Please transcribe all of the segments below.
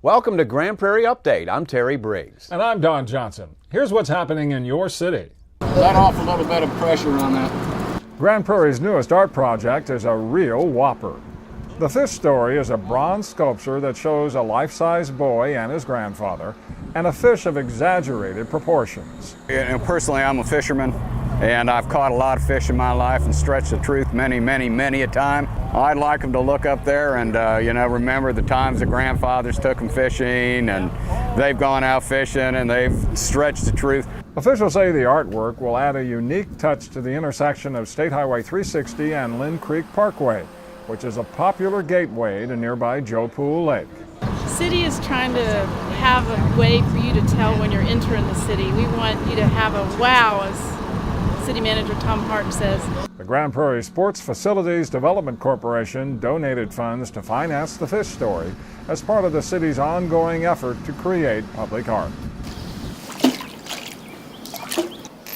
Welcome to Grand Prairie Update. I'm Terry Briggs. And I'm Don Johnson. Here's what's happening in your city. Let off a little bit of pressure on that. Grand Prairie's newest art project is a real whopper. The Fish Story is a bronze sculpture that shows a life-size boy and his grandfather, and a fish of exaggerated proportions. Personally, I'm a fisherman, and I've caught a lot of fish in my life and stretched the truth many a time. I'd like them to look up there and, remember the times the grandfathers took them fishing, and they've gone out fishing and they've stretched the truth. Officials say the artwork will add a unique touch to the intersection of State Highway 360 and Lynn Creek Parkway, which is a popular gateway to nearby Joe Pool Lake. The city is trying to have a way for you to tell when you're entering the city. We want you to have a wow, as City Manager Tom Hart says. The Grand Prairie Sports Facilities Development Corporation donated funds to finance the Fish Story as part of the city's ongoing effort to create public art.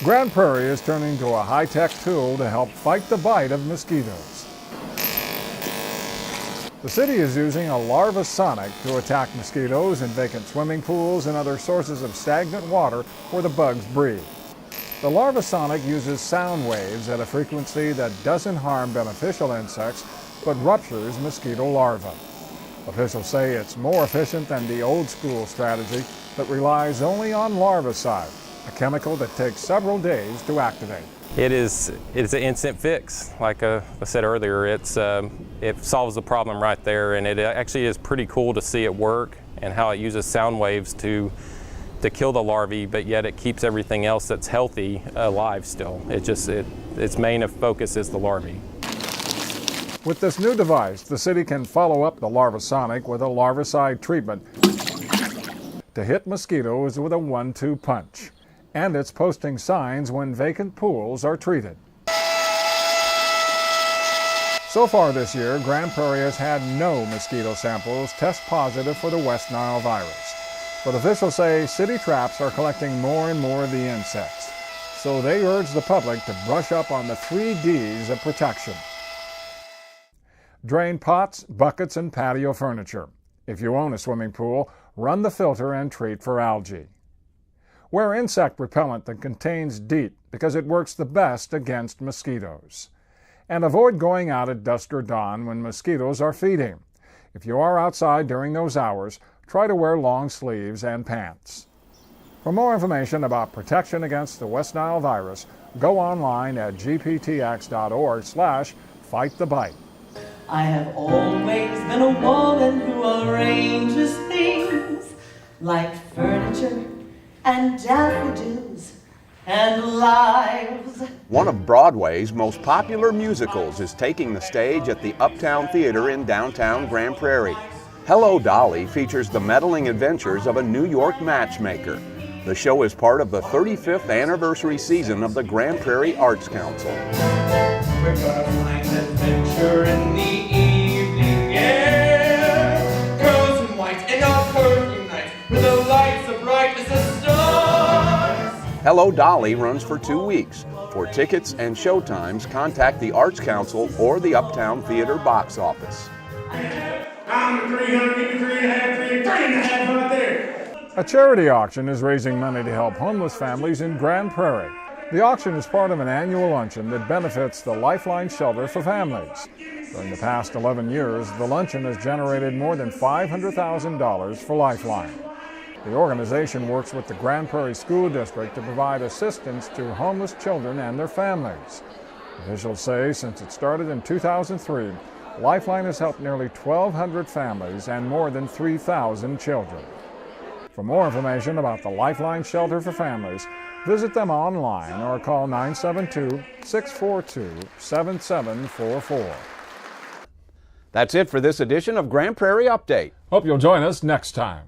Grand Prairie is turning to a high-tech tool to help fight the bite of mosquitoes. The city is using a larvasonic to attack mosquitoes in vacant swimming pools and other sources of stagnant water where the bugs breed. The larvasonic uses sound waves at a frequency that doesn't harm beneficial insects, but ruptures mosquito larvae. Officials say it's more efficient than the old-school strategy that relies only on larvicide, a chemical that takes several days to activate. It's an instant fix. Like I said earlier, it solves the problem right there, and it actually is pretty cool to see it work and how it uses sound waves to kill the larvae, but yet it keeps everything else that's healthy alive still. Its main focus is the larvae. With this new device, the city can follow up the larvasonic with a larvicide treatment to hit mosquitoes with a 1-2 punch. And it's posting signs when vacant pools are treated. So far this year, Grand Prairie has had no mosquito samples test positive for the West Nile virus. But officials say city traps are collecting more and more of the insects. So they urge the public to brush up on the 3 Ds of protection. Drain pots, buckets, and patio furniture. If you own a swimming pool, run the filter and treat for algae. Wear insect repellent that contains DEET because it works the best against mosquitoes. And avoid going out at dusk or dawn when mosquitoes are feeding. If you are outside during those hours, try to wear long sleeves and pants. For more information about protection against the West Nile virus, go online at gptx.org/fightthebite. I have always been a woman who arranges things like furniture and daffodils and lives. One of Broadway's most popular musicals is taking the stage at the Uptown Theater in downtown Grand Prairie. Hello, Dolly features the meddling adventures of a New York matchmaker. The show is part of the 35th anniversary season of the Grand Prairie Arts Council. We're gonna find adventure in the evening air. Girls in white and all perfume nights, where the lights are bright as the stars. Hello, Dolly runs for 2 weeks. For tickets and showtimes, contact the Arts Council or the Uptown Theater box office. I'm 300, give me 3.5, 3.5 right there. A charity auction is raising money to help homeless families in Grand Prairie. The auction is part of an annual luncheon that benefits the Lifeline Shelter for Families. During the past 11 years, the luncheon has generated more than $500,000 for Lifeline. The organization works with the Grand Prairie School District to provide assistance to homeless children and their families. Officials say since it started in 2003, Lifeline has helped nearly 1,200 families and more than 3,000 children. For more information about the Lifeline Shelter for Families, visit them online or call 972-642-7744. That's it for this edition of Grand Prairie Update. Hope you'll join us next time.